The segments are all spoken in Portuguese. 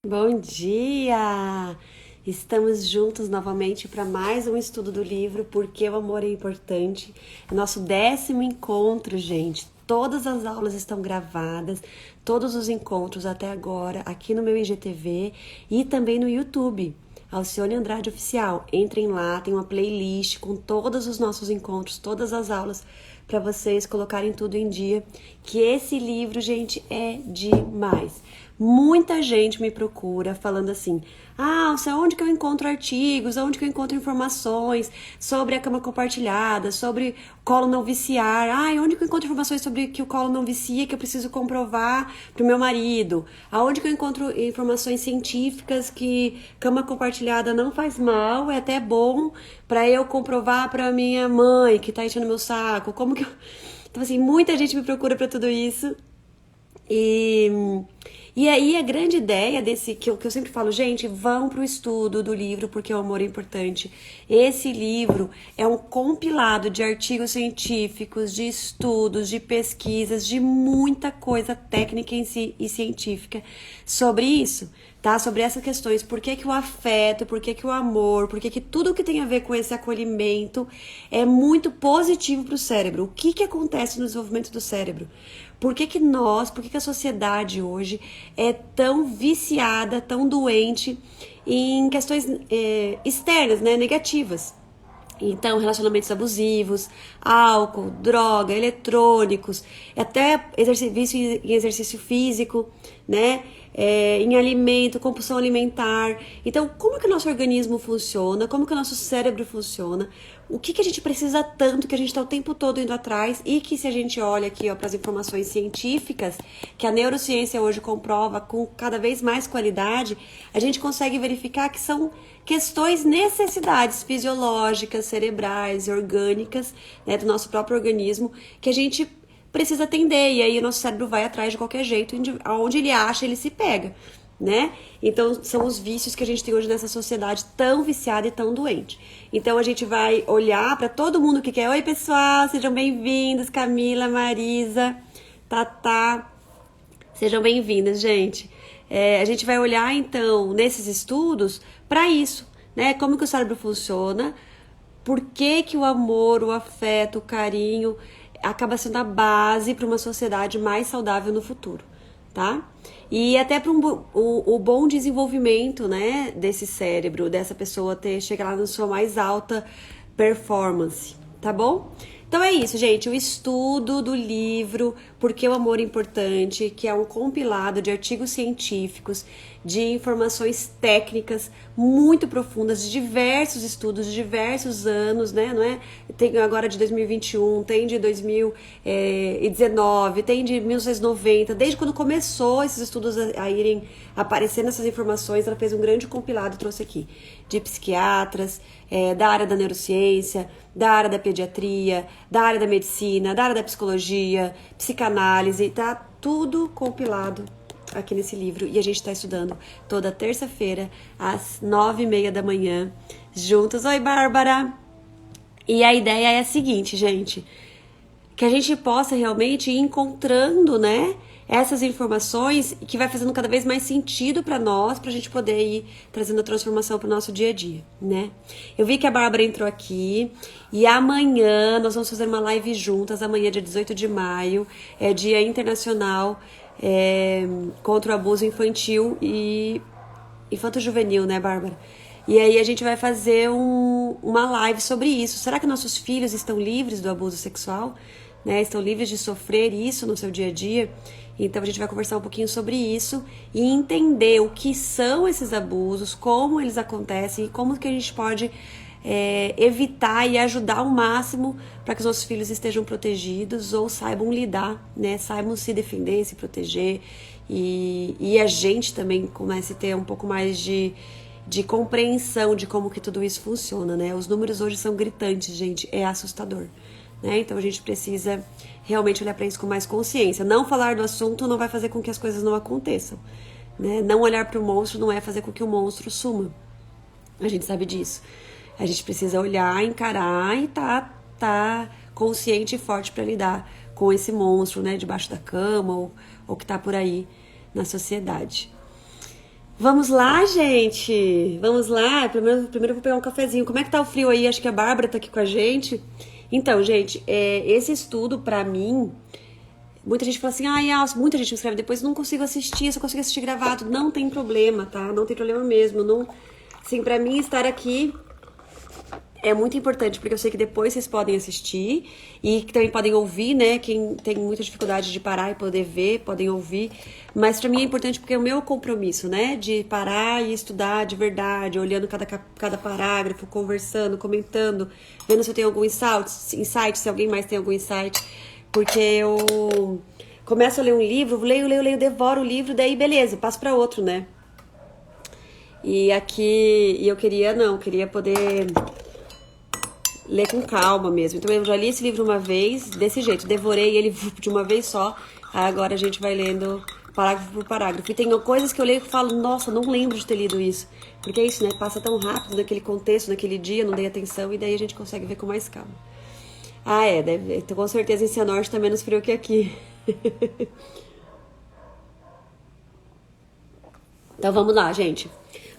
Bom dia! Estamos juntos novamente para mais um estudo do livro Porque o Amor é Importante. É nosso 10º encontro, gente. Todas as aulas estão gravadas, todos os encontros até agora, aqui no meu IGTV e também no YouTube. Alcione Andrade Oficial. Entrem lá, tem uma playlist com todos os nossos encontros, todas as aulas, para vocês colocarem tudo em dia. Que esse livro, gente, é demais. Muita gente me procura falando assim: Alcia, onde que eu encontro artigos, onde que eu encontro informações sobre a cama compartilhada, sobre colo não viciar, onde que eu encontro informações sobre que o colo não vicia, que eu preciso comprovar pro meu marido, aonde que eu encontro informações científicas que cama compartilhada não faz mal, é até bom para eu comprovar para minha mãe que tá enchendo meu saco, como que eu... Então assim, muita gente me procura para tudo isso. E aí a grande ideia desse, que eu sempre falo, gente, vão pro estudo do livro Porque o Amor é Importante. Esse livro é um compilado de artigos científicos, de estudos, de pesquisas, de muita coisa técnica e científica sobre isso, tá? Sobre essas questões, por que que o afeto, por que que o amor, por que que tudo que tem a ver com esse acolhimento é muito positivo pro cérebro. O que que acontece no desenvolvimento do cérebro? Por que que a sociedade hoje é tão viciada, tão doente em questões externas, né, negativas? Então, relacionamentos abusivos, álcool, droga, eletrônicos, até vício em exercício físico, né? Em alimento, compulsão alimentar. Então, como que o nosso organismo funciona? Como que o nosso cérebro funciona? O que a gente precisa tanto que a gente está o tempo todo indo atrás e que se a gente olha aqui para as informações científicas, que a neurociência hoje comprova com cada vez mais qualidade, a gente consegue verificar que são questões, necessidades fisiológicas, cerebrais, orgânicas, né, do nosso próprio organismo, que a gente precisa atender, e aí o nosso cérebro vai atrás de qualquer jeito, aonde ele acha, ele se pega, né? Então, são os vícios que a gente tem hoje nessa sociedade tão viciada e tão doente. Então, a gente vai olhar para todo mundo que quer. Oi, pessoal, sejam bem-vindos, Camila, Marisa, Tatá, sejam bem-vindas, gente. A gente vai olhar, então, nesses estudos, para isso, né? Como que o cérebro funciona, por que que o amor, o afeto, o carinho acaba sendo a base para uma sociedade mais saudável no futuro, tá? E até para o bom desenvolvimento, né, desse cérebro, dessa pessoa chegar lá na sua mais alta performance, tá bom? Então é isso, gente, o estudo do livro Porque o Amor é Importante, que é um compilado de artigos científicos, de informações técnicas muito profundas, de diversos estudos, de diversos anos, né? Não é? Tem agora de 2021, tem de 2019, tem de 1990, desde quando começou esses estudos a irem aparecendo essas informações, ela fez um grande compilado, trouxe aqui, de psiquiatras, da área da neurociência, da área da pediatria, da área da medicina, da área da psicologia, psicanálise, tá tudo compilado aqui nesse livro, e a gente está estudando toda terça-feira às 9h30 da manhã juntos. Oi, Bárbara! E a ideia é a seguinte, gente, que a gente possa realmente ir encontrando, né, essas informações que vai fazendo cada vez mais sentido para nós, pra gente poder ir trazendo a transformação pro nosso dia a dia, né? Eu vi que a Bárbara entrou aqui e amanhã nós vamos fazer uma live juntas, amanhã, dia 18 de maio, é Dia Internacional contra o Abuso Infantil e Infanto-Juvenil, né, Bárbara? E aí a gente vai fazer uma live sobre isso. Será que nossos filhos estão livres do abuso sexual? Né? Estão livres de sofrer isso no seu dia a dia? Então a gente vai conversar um pouquinho sobre isso e entender o que são esses abusos, como eles acontecem e como que a gente pode evitar e ajudar ao máximo para que os nossos filhos estejam protegidos ou saibam lidar, né? Saibam se defender, se proteger e a gente também comece a ter um pouco mais de compreensão de como que tudo isso funciona, né? Os números hoje são gritantes, gente, é assustador, né? Então a gente precisa realmente olhar para isso com mais consciência. Não falar do assunto não vai fazer com que as coisas não aconteçam, né? Não olhar para o monstro não é fazer com que o monstro suma. A gente sabe disso. A gente precisa olhar, encarar e tá consciente e forte para lidar com esse monstro, né? Debaixo da cama ou que tá por aí na sociedade. Vamos lá, gente. Vamos lá. Primeiro eu vou pegar um cafezinho. Como é que tá o frio aí? Acho que a Bárbara tá aqui com a gente. Então, gente, esse estudo pra mim, muita gente fala assim, muita gente me escreve depois, não consigo assistir, só consigo assistir gravado. Não tem problema, tá? Não tem problema mesmo. Não, assim, pra mim estar aqui é muito importante, porque eu sei que depois vocês podem assistir e que também podem ouvir, né? Quem tem muita dificuldade de parar e poder ver, podem ouvir. Mas pra mim é importante porque é o meu compromisso, né? De parar e estudar de verdade, olhando cada parágrafo, conversando, comentando, vendo se eu tenho algum insight, se alguém mais tem algum insight. Porque eu começo a ler um livro, leio, devoro o livro, daí beleza, passo pra outro, né? E eu queria poder ler com calma mesmo. Então eu já li esse livro uma vez, desse jeito, devorei ele de uma vez só. Agora a gente vai lendo parágrafo por parágrafo. E tem coisas que eu leio e falo, nossa, não lembro de ter lido isso. Porque é isso, né? Passa tão rápido naquele contexto, naquele dia, não dei atenção, e daí a gente consegue ver com mais calma. Então, com certeza em Cianorte tá menos frio que aqui. Então vamos lá, gente.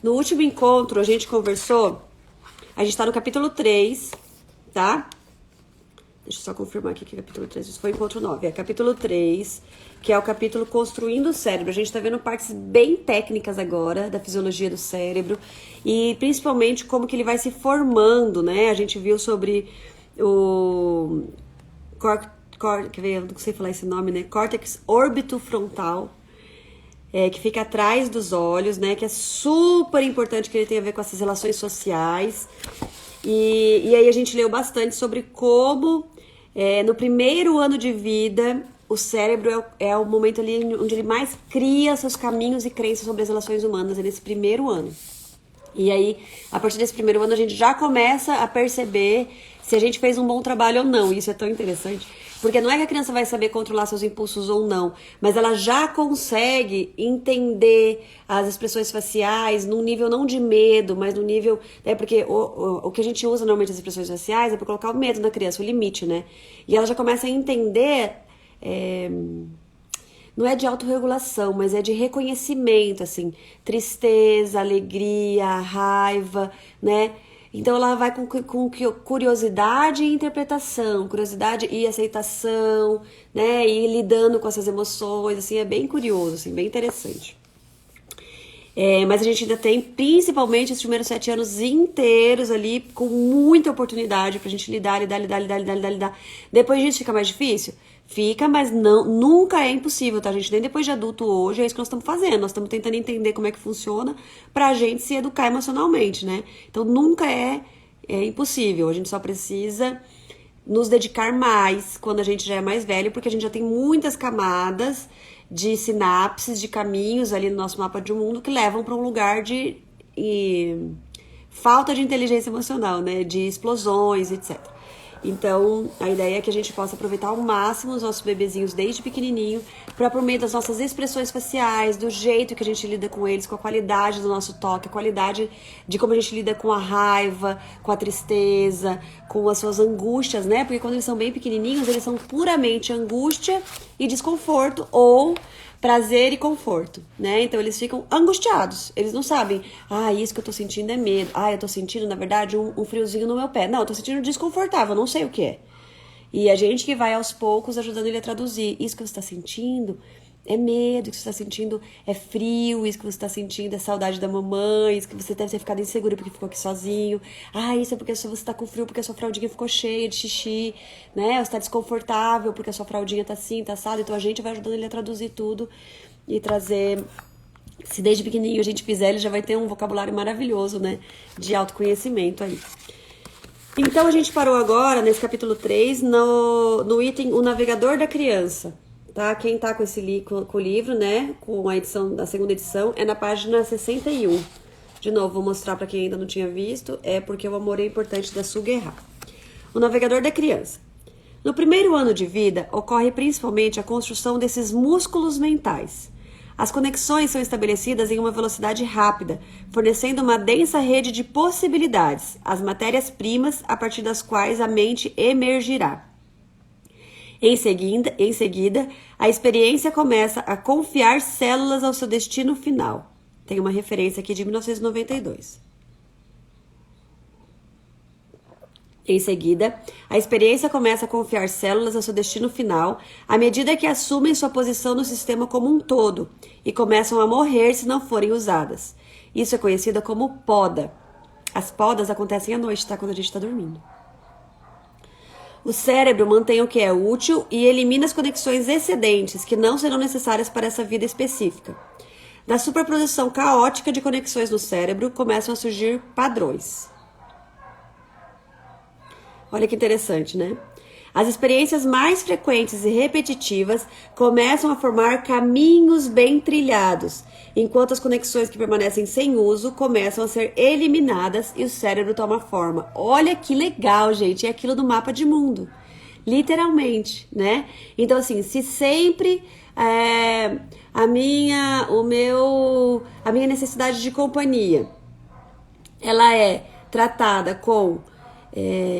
No último encontro a gente conversou, a gente tá no capítulo 3, tá? Deixa eu só confirmar aqui que capítulo 3, isso foi encontro 9. É capítulo 3, que é o capítulo Construindo o Cérebro. A gente tá vendo partes bem técnicas agora da fisiologia do cérebro e principalmente como que ele vai se formando, né? A gente viu sobre o quer ver, eu não sei falar esse nome, né? Córtex orbitofrontal, que fica atrás dos olhos, né? Que é super importante, que ele tem a ver com essas relações sociais. E aí a gente leu bastante sobre como no primeiro ano de vida o cérebro é o momento ali onde ele mais cria seus caminhos e crenças sobre as relações humanas, nesse primeiro ano. E aí, a partir desse primeiro ano, a gente já começa a perceber se a gente fez um bom trabalho ou não. Isso é tão interessante. Porque não é que a criança vai saber controlar seus impulsos ou não, mas ela já consegue entender as expressões faciais num nível não de medo, mas no nível... Porque o que a gente usa normalmente as expressões faciais é para colocar o medo na criança, o limite, né? E ela já começa a entender... não é de autorregulação, mas é de reconhecimento, assim, tristeza, alegria, raiva, né? Então ela vai com curiosidade e interpretação, curiosidade e aceitação, né? E lidando com essas emoções, assim, é bem curioso, assim, bem interessante. Mas a gente ainda tem, principalmente, os primeiros 7 anos inteiros ali, com muita oportunidade pra gente lidar. Depois disso fica mais difícil? Fica, mas nunca é impossível, tá, gente? Nem depois de adulto hoje, é isso que nós estamos fazendo. Nós estamos tentando entender como é que funciona pra gente se educar emocionalmente, né? Então, nunca é impossível. A gente só precisa nos dedicar mais quando a gente já é mais velho, porque a gente já tem muitas camadas de sinapses, de caminhos ali no nosso mapa de mundo que levam para um lugar de falta de inteligência emocional, né? De explosões, etc. Então, a ideia é que a gente possa aproveitar ao máximo os nossos bebezinhos desde pequenininho para, por meio das nossas expressões faciais, do jeito que a gente lida com eles, com a qualidade do nosso toque, a qualidade de como a gente lida com a raiva, com a tristeza, com as suas angústias, né? Porque quando eles são bem pequenininhos, eles são puramente angústia e desconforto ou prazer e conforto, né? Então eles ficam angustiados, eles não sabem, isso que eu tô sentindo é medo, eu tô sentindo, na verdade, um friozinho no meu pé. Não, eu tô sentindo desconfortável, não sei o que é. E a gente que vai aos poucos ajudando ele a traduzir, isso que você tá sentindo é medo, isso que você tá sentindo é frio, isso que você tá sentindo é saudade da mamãe, isso que você deve ter ficado inseguro porque ficou aqui sozinho. Isso é porque você tá com frio porque a sua fraldinha ficou cheia de xixi, né? Você tá desconfortável porque a sua fraldinha tá assim, tá assada. Então a gente vai ajudando ele a traduzir tudo e trazer... Se desde pequenininho a gente fizer, ele já vai ter um vocabulário maravilhoso, né? De autoconhecimento aí. Então a gente parou agora, nesse capítulo 3, no item O Navegador da Criança. Tá? Quem tá com com o livro, né, com a edição da segunda edição, é na página 61. De novo, vou mostrar para quem ainda não tinha visto, porque o amor é importante da Su Guerra. O Navegador da Criança. No primeiro ano de vida, ocorre principalmente a construção desses músculos mentais. As conexões são estabelecidas em uma velocidade rápida, fornecendo uma densa rede de possibilidades, as matérias-primas a partir das quais a mente emergirá. Em seguida, a experiência começa a confiar células ao seu destino final. Tem uma referência aqui de 1992. Em seguida, a experiência começa a confiar células ao seu destino final à medida que assumem sua posição no sistema como um todo e começam a morrer se não forem usadas. Isso é conhecido como poda. As podas acontecem à noite, tá? Quando a gente está dormindo. O cérebro mantém o que é útil e elimina as conexões excedentes que não serão necessárias para essa vida específica. Da superprodução caótica de conexões no cérebro começam a surgir padrões. Olha que interessante, né? As experiências mais frequentes e repetitivas começam a formar caminhos bem trilhados, enquanto as conexões que permanecem sem uso começam a ser eliminadas e o cérebro toma forma. Olha que legal, gente, é aquilo do mapa de mundo, literalmente, né? Então, assim, se sempre a minha necessidade de companhia, ela é tratada com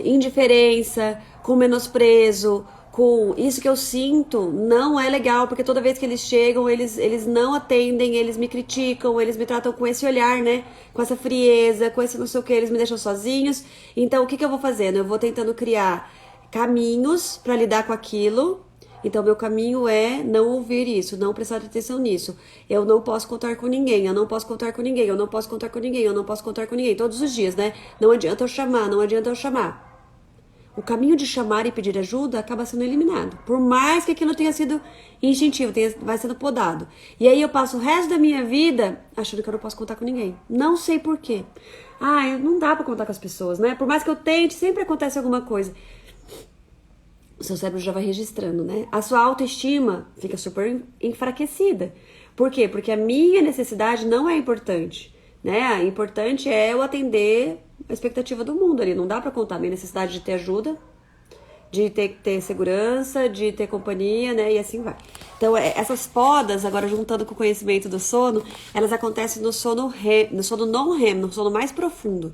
indiferença, com menosprezo, com isso que eu sinto, não é legal, porque toda vez que eles chegam, eles não atendem, eles me criticam, eles me tratam com esse olhar, né? Com essa frieza, com esse não sei o que, eles me deixam sozinhos. Então, o que eu vou fazendo? Eu vou tentando criar caminhos para lidar com aquilo. Então, meu caminho é não ouvir isso, não prestar atenção nisso. Eu não posso contar com ninguém, eu não posso contar com ninguém, eu não posso contar com ninguém, eu não posso contar com ninguém. Todos os dias, né? Não adianta eu chamar, não adianta eu chamar. O caminho de chamar e pedir ajuda acaba sendo eliminado. Por mais que aquilo tenha sido instintivo, vai sendo podado. E aí eu passo o resto da minha vida achando que eu não posso contar com ninguém. Não sei por quê. Não dá pra contar com as pessoas, né? Por mais que eu tente, sempre acontece alguma coisa. O seu cérebro já vai registrando, né? A sua autoestima fica super enfraquecida. Por quê? Porque a minha necessidade não é importante, né? O importante é eu atender a expectativa do mundo ali. Não dá pra contar a minha necessidade de ter ajuda, de ter segurança, de ter companhia, né? E assim vai. Então, essas podas, agora juntando com o conhecimento do sono, elas acontecem no sono não REM, no sono mais profundo.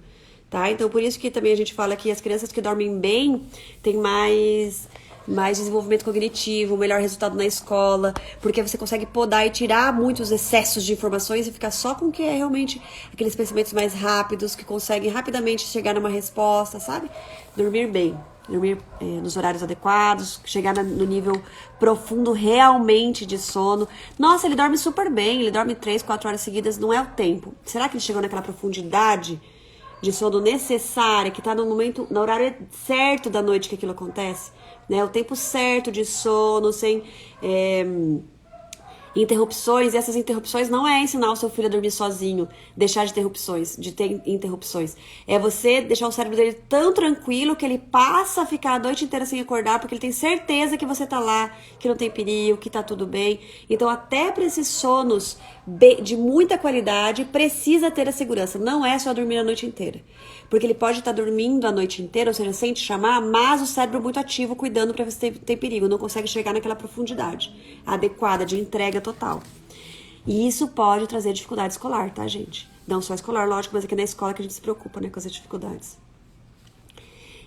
Tá? Então, por isso que também a gente fala que as crianças que dormem bem têm mais desenvolvimento cognitivo, melhor resultado na escola, porque você consegue podar e tirar muitos excessos de informações e ficar só com o que é realmente aqueles pensamentos mais rápidos, que conseguem rapidamente chegar numa resposta, sabe? Dormir bem, dormir nos horários adequados, chegar no nível profundo realmente de sono. Nossa, ele dorme super bem, ele dorme 3, 4 horas seguidas, não é o tempo. Será que ele chegou naquela profundidade de sono necessária, que tá no horário certo da noite que aquilo acontece, né? O tempo certo de sono, sem interrupções. E essas interrupções não é ensinar o seu filho a dormir sozinho, deixar de ter interrupções. É você deixar o cérebro dele tão tranquilo que ele passa a ficar a noite inteira sem acordar, porque ele tem certeza que você tá lá, que não tem perigo, que tá tudo bem. Então, até para esses sonos de muita qualidade, precisa ter a segurança. Não é só dormir a noite inteira. Porque ele pode estar dormindo a noite inteira, ou seja, sem te chamar, mas o cérebro muito ativo, cuidando para você ter perigo. Não consegue chegar naquela profundidade adequada, de entrega total. E isso pode trazer dificuldade escolar, tá, gente? Não só escolar, lógico, mas aqui na escola que a gente se preocupa, né, com essas dificuldades.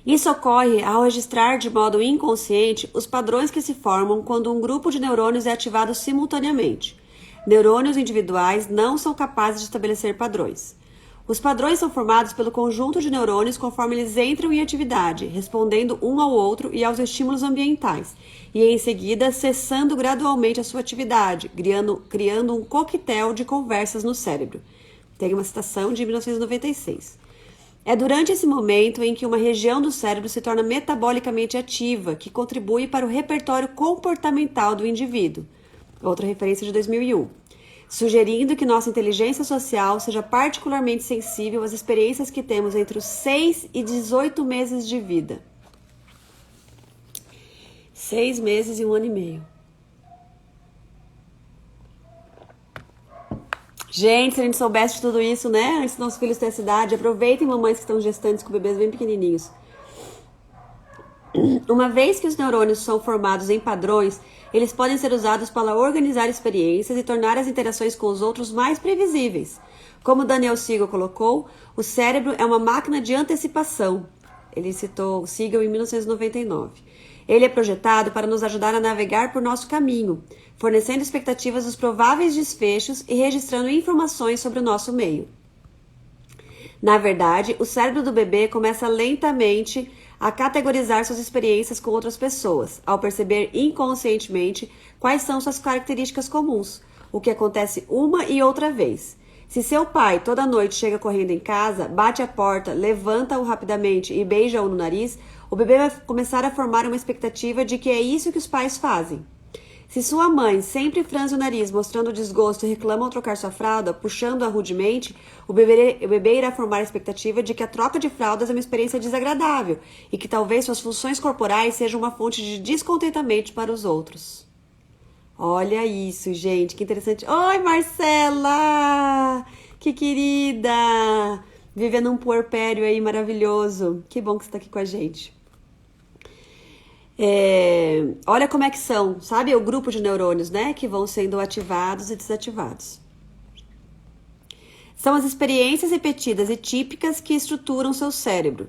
Isso ocorre ao registrar de modo inconsciente os padrões que se formam quando um grupo de neurônios é ativado simultaneamente. Neurônios individuais não são capazes de estabelecer padrões. Os padrões são formados pelo conjunto de neurônios conforme eles entram em atividade, respondendo um ao outro e aos estímulos ambientais, e em seguida cessando gradualmente a sua atividade, criando um coquetel de conversas no cérebro. Tem uma citação de 1996. É durante esse momento em que uma região do cérebro se torna metabolicamente ativa, que contribui para o repertório comportamental do indivíduo. Outra referência de 2001. Sugerindo que nossa inteligência social seja particularmente sensível às experiências que temos entre os 6 e 18 meses de vida. 6 meses e 1 ano e meio. Gente, se a gente soubesse de tudo isso, né? Antes dos nossos filhos terem essa idade, aproveitem mamães que estão gestantes com bebês bem pequenininhos. Uma vez que os neurônios são formados em padrões, eles podem ser usados para organizar experiências e tornar as interações com os outros mais previsíveis. Como Daniel Siegel colocou, o cérebro é uma máquina de antecipação. Ele citou Siegel em 1999. Ele é projetado para nos ajudar a navegar por nosso caminho, fornecendo expectativas dos prováveis desfechos e registrando informações sobre o nosso meio. Na verdade, o cérebro do bebê começa lentamente a categorizar suas experiências com outras pessoas, ao perceber inconscientemente quais são suas características comuns, o que acontece uma e outra vez. Se seu pai toda noite chega correndo em casa, bate a porta, levanta-o rapidamente e beija-o no nariz, o bebê vai começar a formar uma expectativa de que é isso que os pais fazem. Se sua mãe sempre franze o nariz, mostrando desgosto e reclama ao trocar sua fralda, puxando-a rudemente, o bebê irá formar a expectativa de que a troca de fraldas é uma experiência desagradável e que talvez suas funções corporais sejam uma fonte de descontentamento para os outros. Olha isso, gente, que interessante. Oi, Marcela! Que querida! Vivendo um puerpério aí maravilhoso. Que bom que você está aqui com a gente. Olha como é que são, sabe? O grupo de neurônios, né? Que vão sendo ativados e desativados. São as experiências repetidas e típicas que estruturam seu cérebro,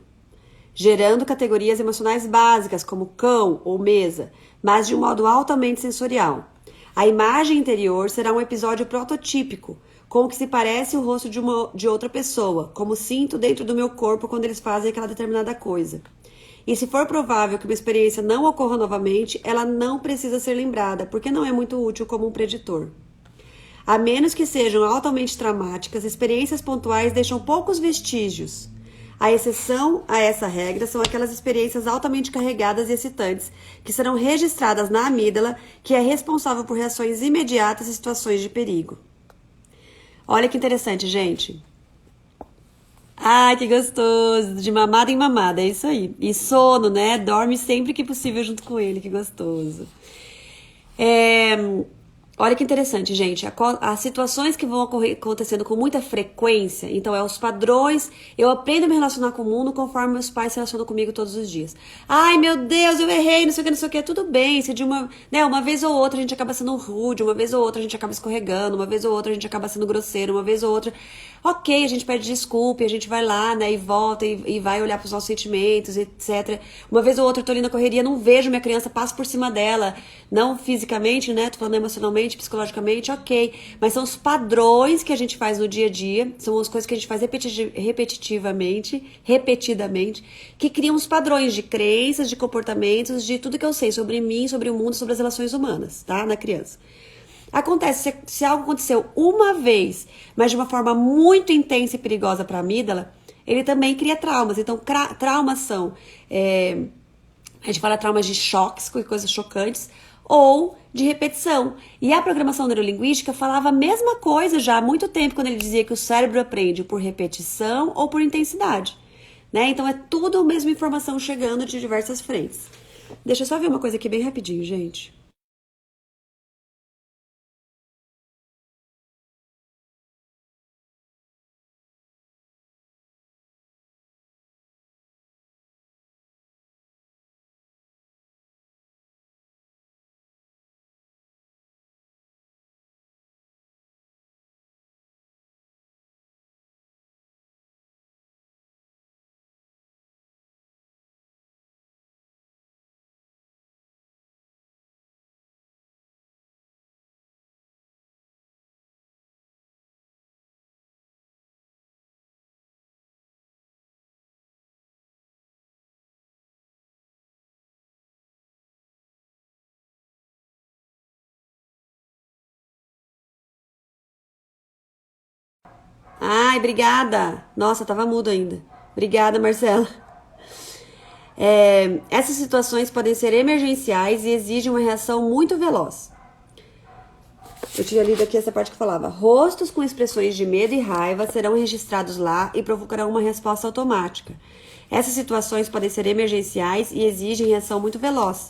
gerando categorias emocionais básicas, como cão ou mesa, mas de um modo altamente sensorial. A imagem interior será um episódio prototípico, com o que se parece o rosto de outra pessoa, como sinto dentro do meu corpo quando eles fazem aquela determinada coisa. E se for provável que uma experiência não ocorra novamente, ela não precisa ser lembrada, porque não é muito útil como um preditor. A menos que sejam altamente traumáticas, experiências pontuais deixam poucos vestígios. A exceção a essa regra são aquelas experiências altamente carregadas e excitantes, que serão registradas na amígdala, que é responsável por reações imediatas em situações de perigo. Olha que interessante, gente. Ai, que gostoso! De mamada em mamada, é isso aí. E sono, né? Dorme sempre que possível junto com ele, que gostoso. Olha que interessante, gente. As situações que vão acontecendo com muita frequência, então os padrões. Eu aprendo a me relacionar com o mundo conforme meus pais se relacionam comigo todos os dias. Ai, meu Deus, eu errei, não sei o que, não sei o que. Tudo bem, se de uma vez ou outra a gente acaba sendo rude, uma vez ou outra a gente acaba escorregando, uma vez ou outra a gente acaba sendo grosseiro, uma vez ou outra. Ok, a gente pede desculpa, a gente vai lá, né, e volta e vai olhar pros nossos sentimentos, etc. Uma vez ou outra eu tô ali na correria, não vejo minha criança, passo por cima dela, não fisicamente, né, tô falando emocionalmente, psicologicamente, ok. Mas são os padrões que a gente faz no dia a dia, são as coisas que a gente faz repetidamente, que criam os padrões de crenças, de comportamentos, de tudo que eu sei sobre mim, sobre o mundo, sobre as relações humanas, tá, na criança. Acontece, se algo aconteceu uma vez, mas de uma forma muito intensa e perigosa para a amígdala, ele também cria traumas. Então, traumas são, a gente fala traumas de choques, coisas chocantes, ou de repetição. E a programação neurolinguística falava a mesma coisa já há muito tempo, quando ele dizia que o cérebro aprende por repetição ou por intensidade. Né? Então, é tudo a mesma informação chegando de diversas frentes. Deixa eu só ver uma coisa aqui bem rapidinho, gente. Ai, obrigada. Nossa, tava mudo ainda. Obrigada, Marcela. Essas situações podem ser emergenciais e exigem uma reação muito veloz. Eu tinha lido aqui essa parte que falava: rostos com expressões de medo e raiva serão registrados lá e provocarão uma resposta automática. Essas situações podem ser emergenciais e exigem reação muito veloz.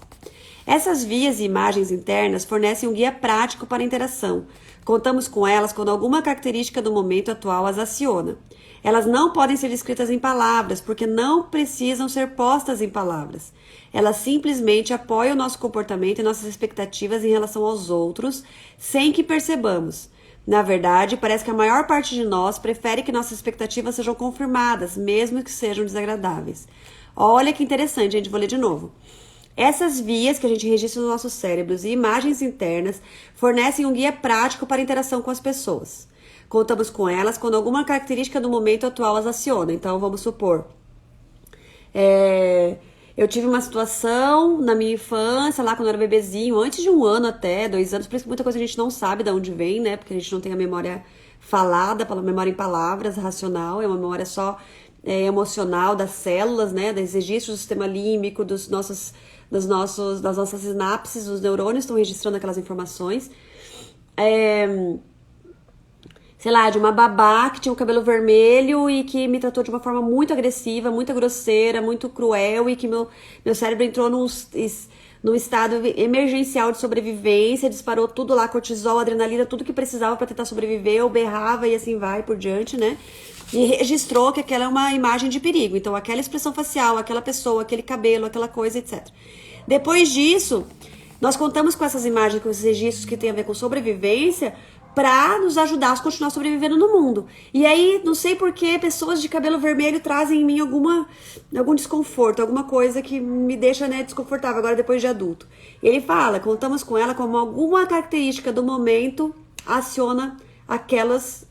Essas vias e imagens internas fornecem um guia prático para a interação. Contamos com elas quando alguma característica do momento atual as aciona. Elas não podem ser escritas em palavras, porque não precisam ser postas em palavras. Elas simplesmente apoiam o nosso comportamento e nossas expectativas em relação aos outros, sem que percebamos. Na verdade, parece que a maior parte de nós prefere que nossas expectativas sejam confirmadas, mesmo que sejam desagradáveis. Olha que interessante, gente, vou ler de novo. Essas vias que a gente registra nos nossos cérebros e imagens internas fornecem um guia prático para a interação com as pessoas. Contamos com elas quando alguma característica do momento atual as aciona. Então, vamos supor, eu tive uma situação na minha infância, lá quando eu era bebezinho, antes de 1 ano até, 2 anos, por isso que muita coisa a gente não sabe de onde vem, né? Porque a gente não tem a memória falada, pela memória em palavras, racional, é uma memória só emocional das células, né? Dos registros do sistema límbico, das nossas sinapses, os neurônios estão registrando aquelas informações. Sei lá, de uma babá que tinha o cabelo vermelho e que me tratou de uma forma muito agressiva, muito grosseira, muito cruel, e que meu cérebro entrou num estado emergencial de sobrevivência, disparou tudo lá, cortisol, adrenalina, tudo que precisava para tentar sobreviver, eu berrava e assim vai por diante, né? E registrou que aquela é uma imagem de perigo. Então, aquela expressão facial, aquela pessoa, aquele cabelo, aquela coisa, etc. Depois disso, nós contamos com essas imagens, com esses registros que tem a ver com sobrevivência, para nos ajudar a continuar sobrevivendo no mundo. E aí, não sei por que pessoas de cabelo vermelho trazem em mim algum desconforto, alguma coisa que me deixa, né, desconfortável agora depois de adulto. E ele fala, contamos com ela como alguma característica do momento aciona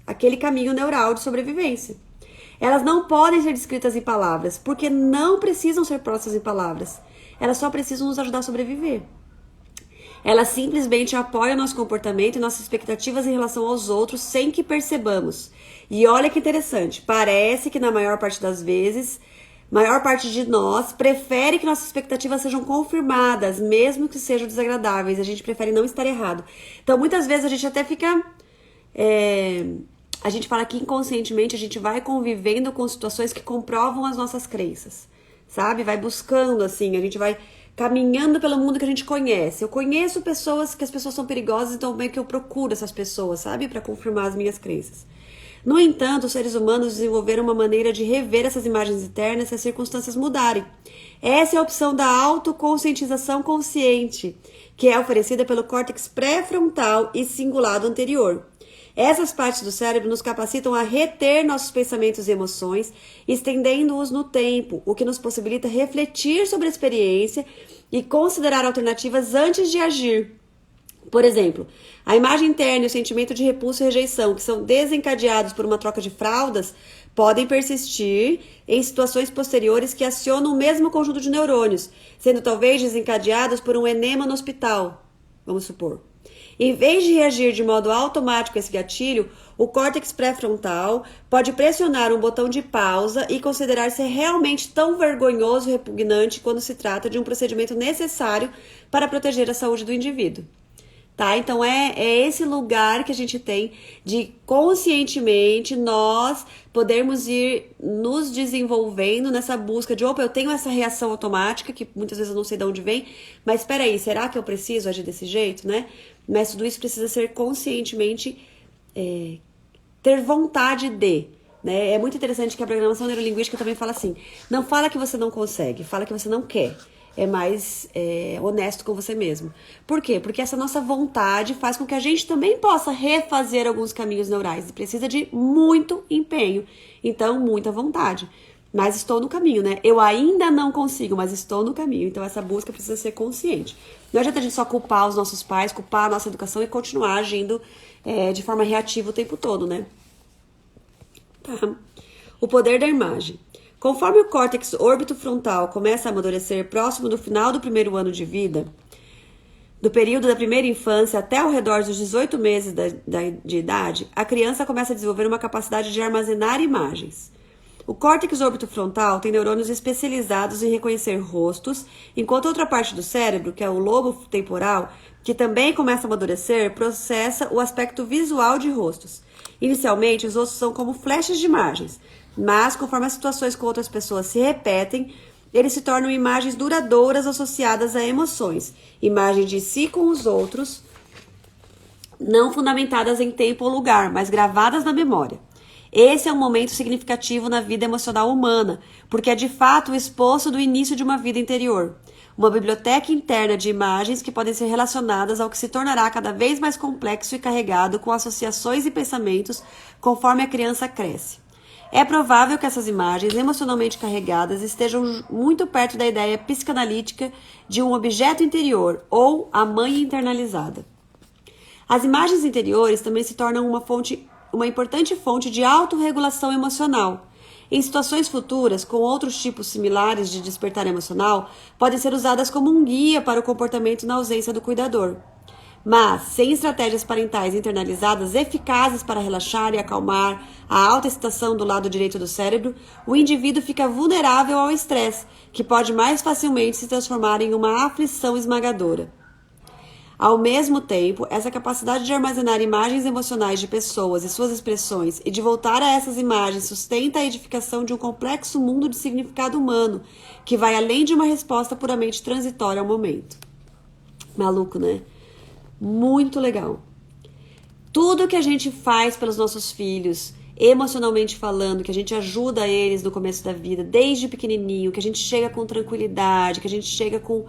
aquele caminho neural de sobrevivência. Elas não podem ser descritas em palavras, porque não precisam ser postas em palavras. Elas só precisam nos ajudar a sobreviver. Elas simplesmente apoiam nosso comportamento e nossas expectativas em relação aos outros sem que percebamos. E olha que interessante, parece que na maior parte das vezes, maior parte de nós prefere que nossas expectativas sejam confirmadas, mesmo que sejam desagradáveis. A gente prefere não estar errado. Então, muitas vezes a gente até fica... a gente fala que inconscientemente a gente vai convivendo com situações que comprovam as nossas crenças, sabe? Vai buscando, assim, a gente vai caminhando pelo mundo que a gente conhece. Eu conheço pessoas que as pessoas são perigosas, então meio que eu procuro essas pessoas, sabe? Para confirmar as minhas crenças. No entanto, os seres humanos desenvolveram uma maneira de rever essas imagens internas se as circunstâncias mudarem. Essa é a opção da autoconscientização consciente, que é oferecida pelo córtex pré-frontal e cingulado anterior. Essas partes do cérebro nos capacitam a reter nossos pensamentos e emoções, estendendo-os no tempo, o que nos possibilita refletir sobre a experiência e considerar alternativas antes de agir. Por exemplo, a imagem interna e o sentimento de repulso e rejeição, que são desencadeados por uma troca de fraldas, podem persistir em situações posteriores que acionam o mesmo conjunto de neurônios, sendo talvez desencadeados por um enema no hospital, vamos supor. Em vez de reagir de modo automático a esse gatilho, o córtex pré-frontal pode pressionar um botão de pausa e considerar ser realmente tão vergonhoso e repugnante quando se trata de um procedimento necessário para proteger a saúde do indivíduo. Tá? Então é esse lugar que a gente tem de conscientemente nós podermos ir nos desenvolvendo nessa busca de, opa, eu tenho essa reação automática, que muitas vezes eu não sei de onde vem, mas espera aí, será que eu preciso agir desse jeito, né? Mas tudo isso precisa ser conscientemente, ter vontade de, né? É muito interessante que a programação neurolinguística também fala assim, não fala que você não consegue, fala que você não quer. É mais honesto com você mesmo. Por quê? Porque essa nossa vontade faz com que a gente também possa refazer alguns caminhos neurais. E precisa de muito empenho. Então, muita vontade. Mas estou no caminho, né? Eu ainda não consigo, mas estou no caminho. Então, essa busca precisa ser consciente. Não adianta a gente só culpar os nossos pais, culpar a nossa educação e continuar agindo de forma reativa o tempo todo, né? Tá. O poder da imagem. Conforme o córtex orbitofrontal começa a amadurecer próximo do final do primeiro ano de vida, do período da primeira infância até ao redor dos 18 meses de idade, a criança começa a desenvolver uma capacidade de armazenar imagens. O córtex orbitofrontal tem neurônios especializados em reconhecer rostos, enquanto outra parte do cérebro, que é o lobo temporal, que também começa a amadurecer, processa o aspecto visual de rostos. Inicialmente, os rostos são como flechas de imagens, mas conforme as situações com outras pessoas se repetem, eles se tornam imagens duradouras associadas a emoções, imagens de si com os outros, não fundamentadas em tempo ou lugar, mas gravadas na memória. Esse é um momento significativo na vida emocional humana, porque é de fato o esboço do início de uma vida interior. Uma biblioteca interna de imagens que podem ser relacionadas ao que se tornará cada vez mais complexo e carregado com associações e pensamentos conforme a criança cresce. É provável que essas imagens emocionalmente carregadas estejam muito perto da ideia psicanalítica de um objeto interior ou a mãe internalizada. As imagens interiores também se tornam uma importante fonte de autorregulação emocional. Em situações futuras, com outros tipos similares de despertar emocional, podem ser usadas como um guia para o comportamento na ausência do cuidador. Mas, sem estratégias parentais internalizadas eficazes para relaxar e acalmar a alta excitação do lado direito do cérebro, o indivíduo fica vulnerável ao estresse, que pode mais facilmente se transformar em uma aflição esmagadora. Ao mesmo tempo, essa capacidade de armazenar imagens emocionais de pessoas e suas expressões e de voltar a essas imagens sustenta a edificação de um complexo mundo de significado humano, que vai além de uma resposta puramente transitória ao momento. Maluco, né? Muito legal. Tudo que a gente faz pelos nossos filhos, emocionalmente falando, que a gente ajuda eles no começo da vida, desde pequenininho, que a gente chega com tranquilidade, que a gente chega com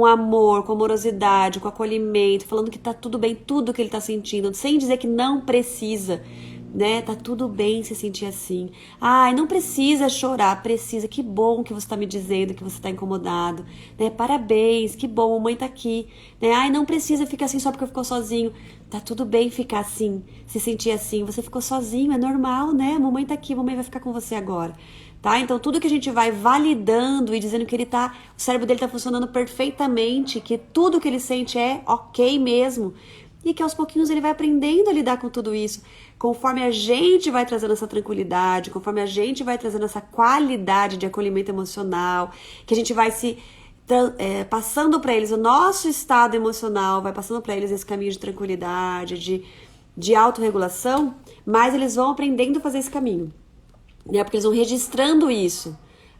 amor, com amorosidade, com acolhimento, falando que tá tudo bem, tudo que ele tá sentindo, sem dizer que não precisa, né? Tá tudo bem se sentir assim. Ai, não precisa chorar, precisa. Que bom que você tá me dizendo que você tá incomodado, né? Parabéns, que bom, a mãe tá aqui, né? Ai, não precisa ficar assim só porque ficou sozinho. Tá tudo bem ficar assim, se sentir assim. Você ficou sozinho, é normal, né? A mamãe tá aqui, a mamãe vai ficar com você agora. Tá? Então, tudo que a gente vai validando e dizendo que o cérebro dele tá funcionando perfeitamente, que tudo que ele sente é ok mesmo, e que aos pouquinhos ele vai aprendendo a lidar com tudo isso. Conforme a gente vai trazendo essa tranquilidade, conforme a gente vai trazendo essa qualidade de acolhimento emocional, que a gente vai passando para eles o nosso estado emocional, vai passando para eles esse caminho de tranquilidade, de autorregulação, mas eles vão aprendendo a fazer esse caminho, né? Porque eles vão registrando isso.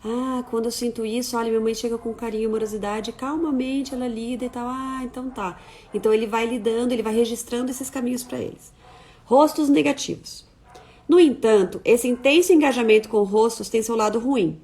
Ah, quando eu sinto isso, olha, minha mãe chega com carinho e amorosidade, calmamente ela lida e tal. Ah, então tá. Então ele vai lidando, ele vai registrando esses caminhos para eles. Rostos negativos. No entanto, esse intenso engajamento com rostos tem seu lado ruim.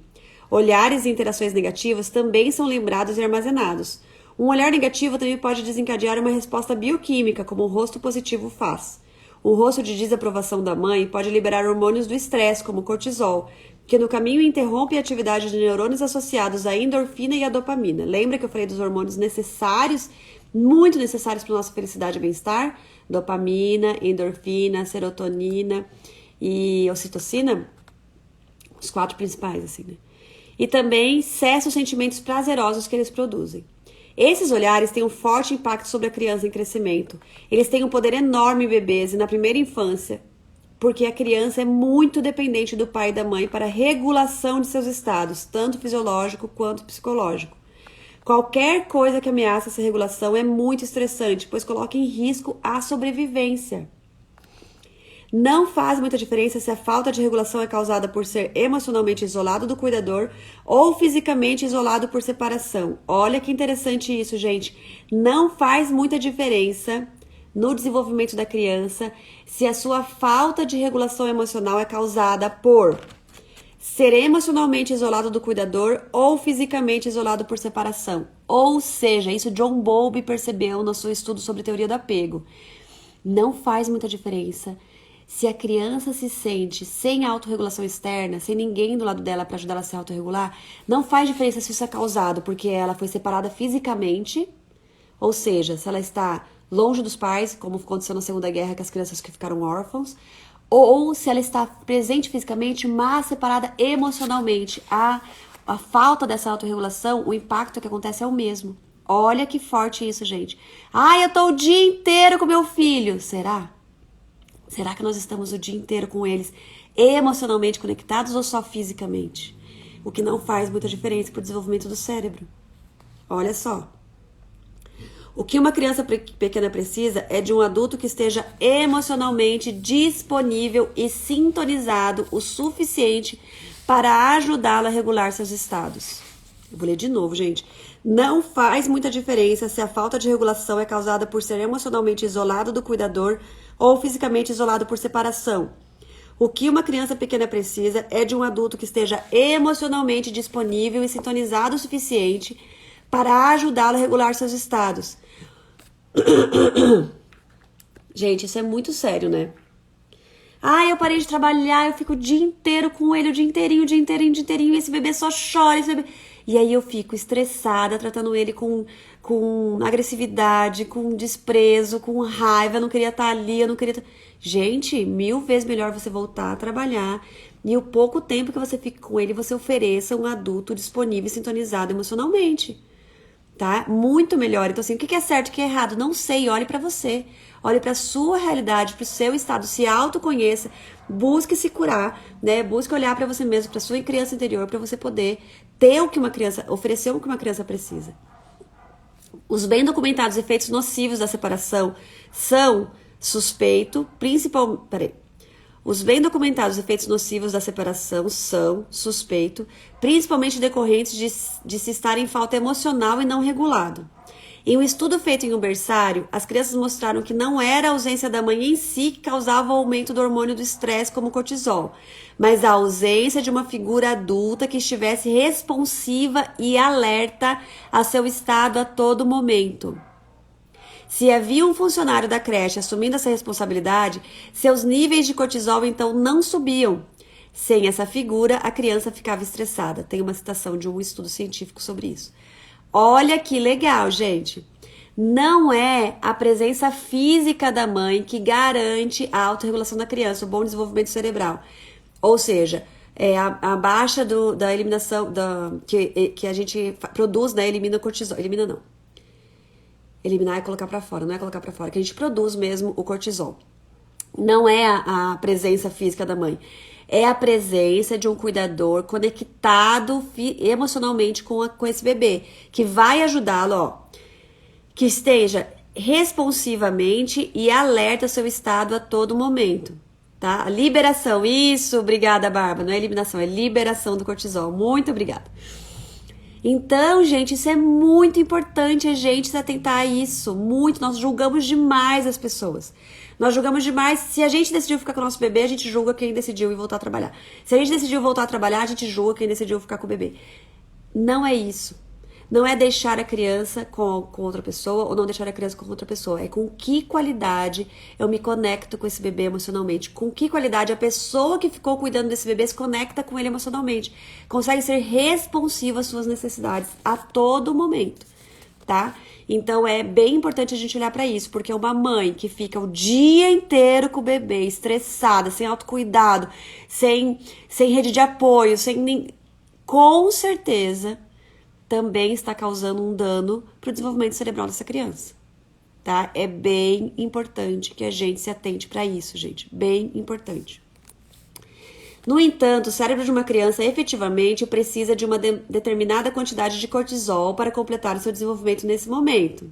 Olhares e interações negativas também são lembrados e armazenados. Um olhar negativo também pode desencadear uma resposta bioquímica, como um rosto positivo faz. O rosto de desaprovação da mãe pode liberar hormônios do estresse, como o cortisol, que no caminho interrompe a atividade de neurônios associados à endorfina e à dopamina. Lembra que eu falei dos hormônios necessários, muito necessários para a nossa felicidade e bem-estar? Dopamina, endorfina, serotonina e ocitocina? Os 4 principais, assim, né? E também cessa os sentimentos prazerosos que eles produzem. Esses olhares têm um forte impacto sobre a criança em crescimento. Eles têm um poder enorme em bebês e na primeira infância, porque a criança é muito dependente do pai e da mãe para a regulação de seus estados, tanto fisiológico quanto psicológico. Qualquer coisa que ameaça essa regulação é muito estressante, pois coloca em risco a sobrevivência. Não faz muita diferença se a falta de regulação é causada por ser emocionalmente isolado do cuidador ou fisicamente isolado por separação. Olha que interessante isso, gente. Não faz muita diferença no desenvolvimento da criança se a sua falta de regulação emocional é causada por ser emocionalmente isolado do cuidador ou fisicamente isolado por separação. Ou seja, isso John Bowlby percebeu no seu estudo sobre teoria do apego. Não faz muita diferença se a criança se sente sem autorregulação externa, sem ninguém do lado dela para ajudar ela a se autorregular. Não faz diferença se isso é causado porque ela foi separada fisicamente, ou seja, se ela está longe dos pais, como aconteceu na Segunda Guerra com as crianças que ficaram órfãos, ou se ela está presente fisicamente, mas separada emocionalmente. A falta dessa autorregulação, o impacto que acontece é o mesmo. Olha que forte isso, gente. Eu tô o dia inteiro com meu filho. Será? Será que nós estamos o dia inteiro com eles emocionalmente conectados ou só fisicamente? O que não faz muita diferença para o desenvolvimento do cérebro. Olha só. O que uma criança pequena precisa é de um adulto que esteja emocionalmente disponível e sintonizado o suficiente para ajudá-la a regular seus estados. Eu vou ler de novo, gente. Não faz muita diferença se a falta de regulação é causada por ser emocionalmente isolado do cuidador ou fisicamente isolado por separação. O que uma criança pequena precisa é de um adulto que esteja emocionalmente disponível e sintonizado o suficiente para ajudá-lo a regular seus estados. Gente, isso é muito sério, né? Ah, eu parei de trabalhar, eu fico o dia inteiro com ele, o dia inteirinho, e esse bebê só chora, esse bebê... E aí eu fico estressada, tratando ele com agressividade, com desprezo, com raiva, eu não queria estar ali, eu não queria... Gente, 1000 vezes melhor você voltar a trabalhar e o pouco tempo que você fica com ele, você ofereça um adulto disponível e sintonizado emocionalmente. Tá? Muito melhor. Então, assim, o que é certo e o que é errado? Não sei. Olhe pra você. Olhe pra sua realidade, pro seu estado. Se autoconheça. Busque se curar, né? Busque olhar pra você mesmo, pra sua criança interior, pra você poder ter o que uma criança, oferecer o que uma criança precisa. Os bem documentados efeitos nocivos da separação são suspeito, Os bem documentados efeitos nocivos da separação são, suspeito, principalmente decorrentes de se estar em falta emocional e não regulado. Em um estudo feito em um berçário, as crianças mostraram que não era a ausência da mãe em si que causava o aumento do hormônio do estresse como o cortisol, mas a ausência de uma figura adulta que estivesse responsiva e alerta a seu estado a todo momento. Se havia um funcionário da creche assumindo essa responsabilidade, seus níveis de cortisol então não subiam. Sem essa figura, a criança ficava estressada. Tem uma citação de um estudo científico sobre isso. Olha que legal, gente. Não é a presença física da mãe que garante a autorregulação da criança, o bom desenvolvimento cerebral. Ou seja, a baixa da eliminação que a gente produz, né? Elimina o cortisol. Elimina não. Eliminar é colocar pra fora, não é colocar pra fora, que a gente produz mesmo o cortisol. Não é a presença física da mãe, é a presença de um cuidador conectado emocionalmente com esse bebê, que vai ajudá-lo, ó, que esteja responsivamente e alerta seu estado a todo momento, tá? Liberação, isso, obrigada, Bárbara, não é eliminação, é liberação do cortisol, muito obrigada. Então, gente, isso é muito importante, a gente se atentar a isso, muito. Nós julgamos demais as pessoas. Nós julgamos demais. Se a gente decidiu ficar com o nosso bebê, a gente julga quem decidiu ir voltar a trabalhar. Se a gente decidiu voltar a trabalhar, a gente julga quem decidiu ficar com o bebê. Não é isso. Não é deixar a criança com outra pessoa ou não deixar a criança com outra pessoa. É com que qualidade eu me conecto com esse bebê emocionalmente. Com que qualidade a pessoa que ficou cuidando desse bebê se conecta com ele emocionalmente. Consegue ser responsiva às suas necessidades a todo momento, tá? Então é bem importante a gente olhar pra isso. Porque uma mãe que fica o dia inteiro com o bebê, estressada, sem autocuidado, sem rede de apoio, com certeza também está causando um dano para o desenvolvimento cerebral dessa criança, tá? É bem importante que a gente se atente para isso, gente, bem importante. No entanto, o cérebro de uma criança efetivamente precisa de uma determinada quantidade de cortisol para completar o seu desenvolvimento nesse momento.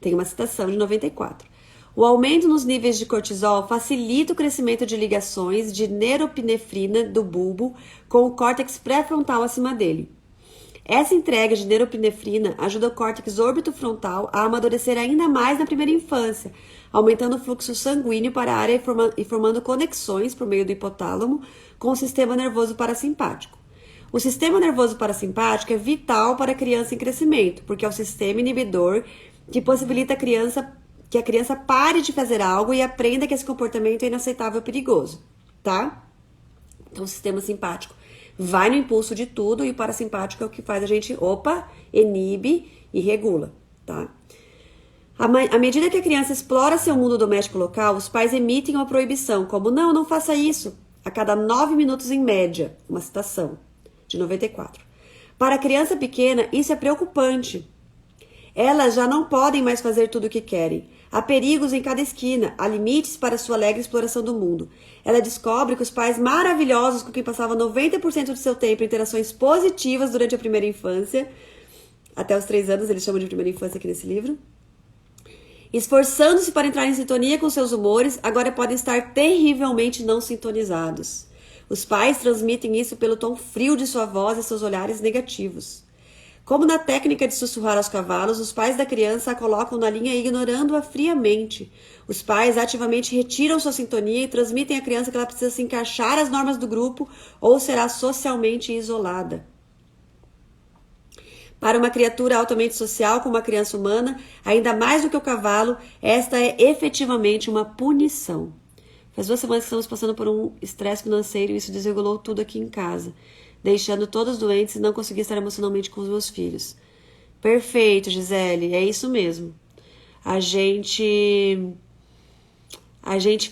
Tem uma citação de 94. O aumento nos níveis de cortisol facilita o crescimento de ligações de neuropinefrina do bulbo com o córtex pré-frontal acima dele. Essa entrega de neuropinefrina ajuda o córtex orbitofrontal a amadurecer ainda mais na primeira infância, aumentando o fluxo sanguíneo para a área e formando conexões por meio do hipotálamo com o sistema nervoso parasimpático. O sistema nervoso parasimpático é vital para a criança em crescimento, porque é o sistema inibidor que possibilita que a criança pare de fazer algo e aprenda que esse comportamento é inaceitável e perigoso, tá? Então, o sistema simpático vai no impulso de tudo e o parasimpático é o que faz a gente, inibe e regula, tá? À medida que a criança explora seu mundo doméstico local, os pais emitem uma proibição, como não faça isso, a cada 9 minutos em média, uma citação de 94. Para a criança pequena, isso é preocupante. Elas já não podem mais fazer tudo o que querem. Há perigos em cada esquina, há limites para sua alegre exploração do mundo. Ela descobre que os pais maravilhosos com quem passava 90% de seu tempo em interações positivas durante a primeira infância, até os 3 anos, eles chamam de primeira infância aqui nesse livro, esforçando-se para entrar em sintonia com seus humores, agora podem estar terrivelmente não sintonizados. Os pais transmitem isso pelo tom frio de sua voz e seus olhares negativos. Como na técnica de sussurrar aos cavalos, os pais da criança a colocam na linha ignorando-a friamente. Os pais ativamente retiram sua sintonia e transmitem à criança que ela precisa se encaixar às normas do grupo ou será socialmente isolada. Para uma criatura altamente social como a criança humana, ainda mais do que o cavalo, esta é efetivamente uma punição. Faz 2 semanas que estamos passando por um estresse financeiro e isso desregulou tudo aqui em casa, deixando todos doentes e não consegui estar emocionalmente com os meus filhos. Perfeito, Gisele, é isso mesmo. A gente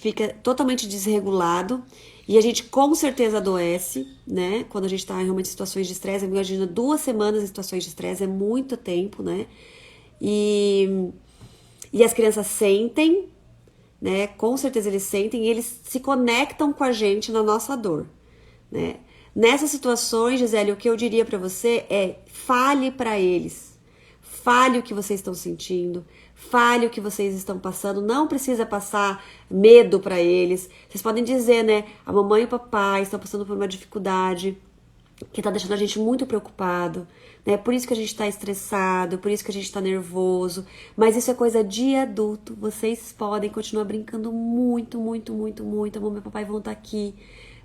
fica totalmente desregulado e a gente com certeza adoece, né? Quando a gente tá realmente em situações de estresse, imagina 2 semanas em situações de estresse, é muito tempo, né? E as crianças sentem, né? Com certeza eles sentem e eles se conectam com a gente na nossa dor, né? Nessas situações, Gisele, o que eu diria pra você é fale pra eles. Fale o que vocês estão sentindo, fale o que vocês estão passando, não precisa passar medo pra eles. Vocês podem dizer, né, a mamãe e o papai estão passando por uma dificuldade que tá deixando a gente muito preocupado, né? Por isso que a gente tá estressado, por isso que a gente tá nervoso, mas isso é coisa de adulto. Vocês podem continuar brincando muito, muito, muito, muito. A mamãe e o papai vão estar aqui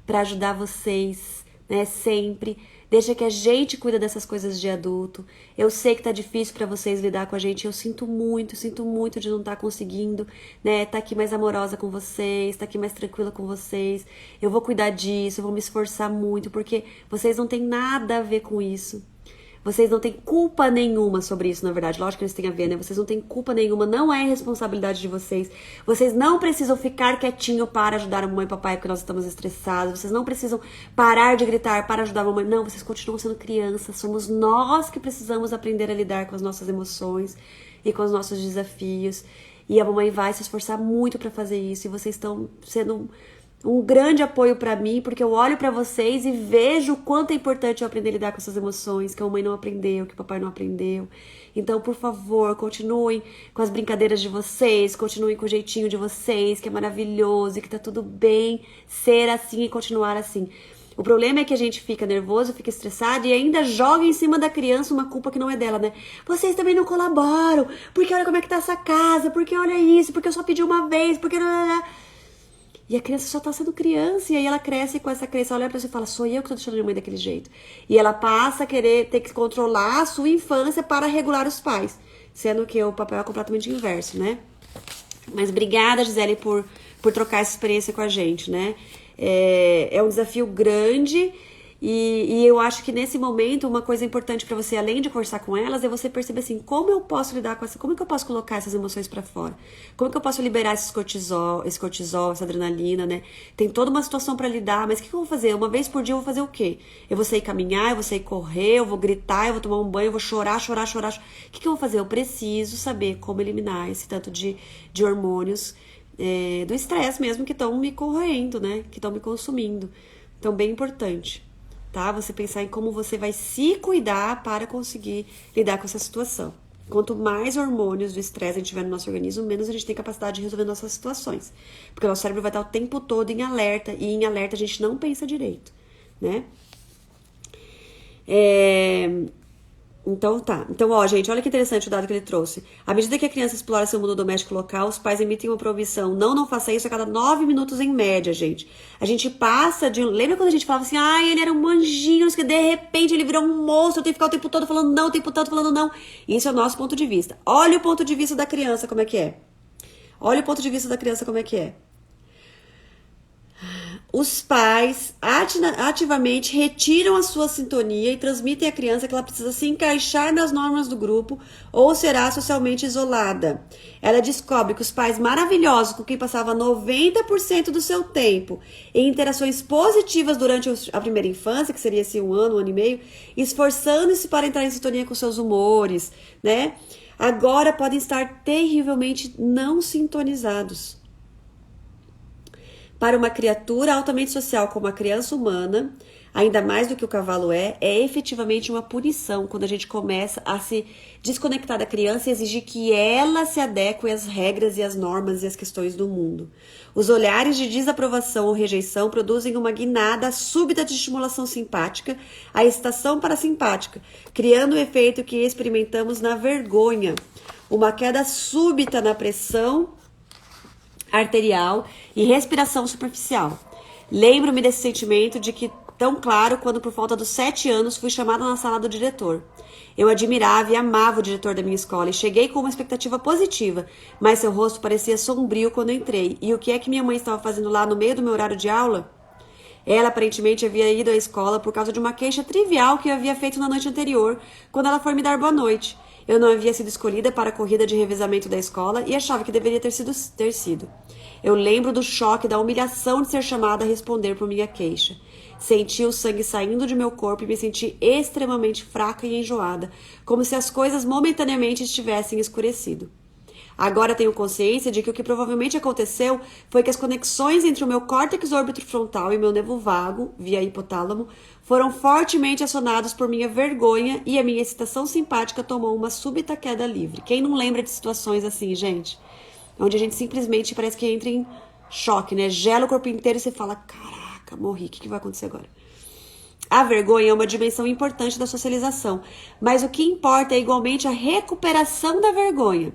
pra ajudar vocês, né, sempre. Deixa que a gente cuida dessas coisas de adulto. Eu sei que tá difícil pra vocês lidar com a gente. Eu sinto muito de não estar conseguindo, né? Tá aqui mais amorosa com vocês, tá aqui mais tranquila com vocês. Eu vou cuidar disso, eu vou me esforçar muito, porque vocês não têm nada a ver com isso. Vocês não têm culpa nenhuma sobre isso, na verdade. Lógico que eles têm a ver, né? Vocês não têm culpa nenhuma, não é responsabilidade de vocês. Vocês não precisam ficar quietinho para ajudar a mamãe e papai porque nós estamos estressados. Vocês não precisam parar de gritar para ajudar a mamãe. Não, vocês continuam sendo crianças. Somos nós que precisamos aprender a lidar com as nossas emoções e com os nossos desafios. E a mamãe vai se esforçar muito para fazer isso. E vocês estão sendo um grande apoio pra mim, porque eu olho pra vocês e vejo o quanto é importante eu aprender a lidar com essas emoções, que a mamãe não aprendeu, que o papai não aprendeu. Então, por favor, continuem com as brincadeiras de vocês, continuem com o jeitinho de vocês, que é maravilhoso e que tá tudo bem ser assim e continuar assim. O problema é que a gente fica nervoso, fica estressado e ainda joga em cima da criança uma culpa que não é dela, né? Vocês também não colaboram, porque olha como é que tá essa casa, porque olha isso, porque eu só pedi uma vez, porque... E a criança só tá sendo criança, e aí ela cresce com essa crença, olha pra você e fala, sou eu que tô deixando a mãe daquele jeito. E ela passa a querer ter que controlar a sua infância para regular os pais, sendo que o papel é completamente inverso, né? Mas obrigada, Gisele, por trocar essa experiência com a gente, né? É um desafio grande e eu acho que nesse momento uma coisa importante pra você, além de conversar com elas, é você perceber assim, como eu posso lidar com essa, como que eu posso colocar essas emoções pra fora? Como que eu posso liberar esse cortisol, essa adrenalina, né? Tem toda uma situação pra lidar, mas o que eu vou fazer? Uma vez por dia eu vou fazer o quê? Eu vou sair caminhar, eu vou sair correr, eu vou gritar, eu vou tomar um banho, eu vou chorar. O que eu vou fazer? Eu preciso saber como eliminar esse tanto de hormônios do estresse mesmo que estão me corroendo, né? Que estão me consumindo. Então, bem importante, tá? Você pensar em como você vai se cuidar para conseguir lidar com essa situação. Quanto mais hormônios do estresse a gente tiver no nosso organismo, menos a gente tem capacidade de resolver nossas situações. Porque o nosso cérebro vai estar o tempo todo em alerta, e em alerta a gente não pensa direito, né? Então tá. Então, ó, gente, olha que interessante o dado que ele trouxe. À medida que a criança explora seu mundo doméstico local, os pais emitem uma proibição. Não faça isso a cada 9 minutos em média, gente. A gente passa de... Lembra quando a gente falava assim, ele era um anjinho, que de repente ele virou um monstro, eu tenho que ficar o tempo todo falando não, o tempo todo falando não. Isso é o nosso ponto de vista. Olha o ponto de vista da criança, como é que é. Olha o ponto de vista da criança, como é que é. Os pais ativamente retiram a sua sintonia e transmitem à criança que ela precisa se encaixar nas normas do grupo ou será socialmente isolada. Ela descobre que os pais maravilhosos com quem passava 90% do seu tempo em interações positivas durante a primeira infância, que seria assim 1 ano, 1 ano e meio, esforçando-se para entrar em sintonia com seus humores, né? Agora podem estar terrivelmente não sintonizados. Para uma criatura altamente social como a criança humana, ainda mais do que o cavalo é efetivamente uma punição quando a gente começa a se desconectar da criança e exigir que ela se adeque às regras e às normas e às questões do mundo. Os olhares de desaprovação ou rejeição produzem uma guinada súbita de estimulação simpática, a excitação parasimpática, criando o efeito que experimentamos na vergonha, uma queda súbita na pressão arterial e respiração superficial. Lembro-me desse sentimento de que tão claro quando por volta dos 7 anos fui chamada na sala do diretor. Eu admirava e amava o diretor da minha escola e cheguei com uma expectativa positiva, mas seu rosto parecia sombrio quando entrei. E o que é que minha mãe estava fazendo lá no meio do meu horário de aula? Ela aparentemente havia ido à escola por causa de uma queixa trivial que eu havia feito na noite anterior, quando ela foi me dar boa noite. Eu não havia sido escolhida para a corrida de revezamento da escola e achava que deveria ter sido. Eu lembro do choque, da humilhação de ser chamada a responder por minha queixa. Senti o sangue saindo de meu corpo e me senti extremamente fraca e enjoada, como se as coisas momentaneamente estivessem escurecido. Agora tenho consciência de que o que provavelmente aconteceu foi que as conexões entre o meu córtex orbitofrontal e meu nervo vago, via hipotálamo, foram fortemente acionados por minha vergonha e a minha excitação simpática tomou uma súbita queda livre. Quem não lembra de situações assim, gente? Onde a gente simplesmente parece que entra em choque, né? Gela o corpo inteiro e você fala, caraca, morri, o que vai acontecer agora? A vergonha é uma dimensão importante da socialização, mas o que importa é igualmente a recuperação da vergonha.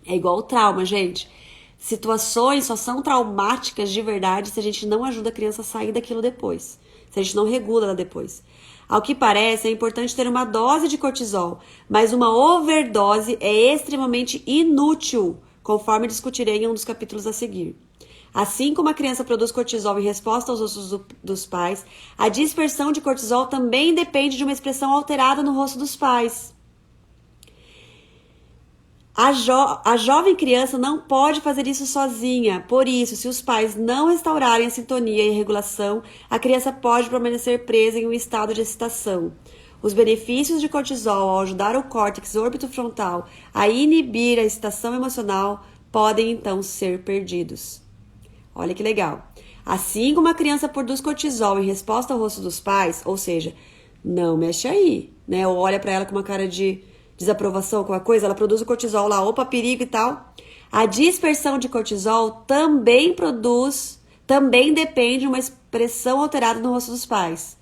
É igual o trauma, gente. Situações só são traumáticas de verdade se a gente não ajuda a criança a sair daquilo depois. Se a gente não regula ela depois. Ao que parece, é importante ter uma dose de cortisol, mas uma overdose é extremamente inútil, conforme discutirei em um dos capítulos a seguir. Assim como a criança produz cortisol em resposta aos ossos dos pais, a dispersão de cortisol também depende de uma expressão alterada no rosto dos pais. A jovem criança não pode fazer isso sozinha. Por isso, se os pais não restaurarem a sintonia e a regulação, a criança pode permanecer presa em um estado de excitação. Os benefícios de cortisol ao ajudar o córtex orbitofrontal a inibir a excitação emocional podem então ser perdidos. Olha que legal. Assim como a criança produz cortisol em resposta ao rosto dos pais, ou seja, não mexe aí, né? Ou olha para ela com uma cara de desaprovação com a coisa, ela produz o cortisol lá, opa, perigo e tal. A dispersão de cortisol também depende de uma expressão alterada no rosto dos pais.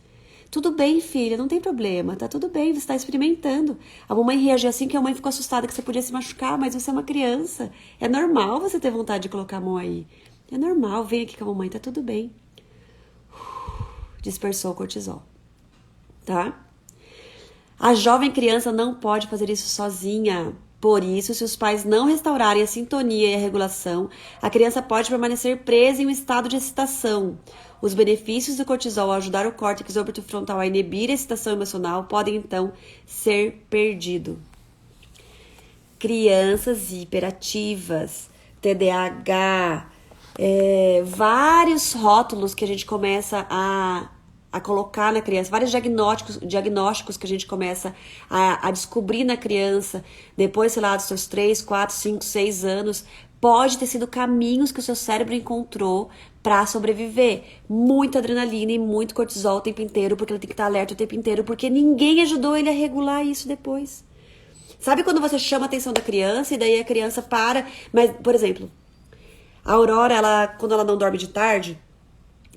Tudo bem, filha, não tem problema, tá tudo bem, você está experimentando. A mamãe reagiu assim que a mãe ficou assustada que você podia se machucar, mas você é uma criança. É normal você ter vontade de colocar a mão aí. É normal, vem aqui com a mamãe, tá tudo bem. Dispersou o cortisol, tá? A jovem criança não pode fazer isso sozinha. Por isso, se os pais não restaurarem a sintonia e a regulação, a criança pode permanecer presa em um estado de excitação. Os benefícios do cortisol ao ajudar o córtex orbitofrontal a inibir a excitação emocional podem, então, ser perdidos. Crianças hiperativas, TDAH, vários rótulos que a gente começa a colocar na criança, vários diagnósticos que a gente começa a descobrir na criança, depois, sei lá, dos seus 3, 4, 5, 6 anos, pode ter sido caminhos que o seu cérebro encontrou para sobreviver. Muita adrenalina e muito cortisol o tempo inteiro, porque ele tem que estar alerta o tempo inteiro, porque ninguém ajudou ele a regular isso depois. Sabe quando você chama a atenção da criança e daí a criança para, mas, por exemplo, a Aurora, quando ela não dorme de tarde,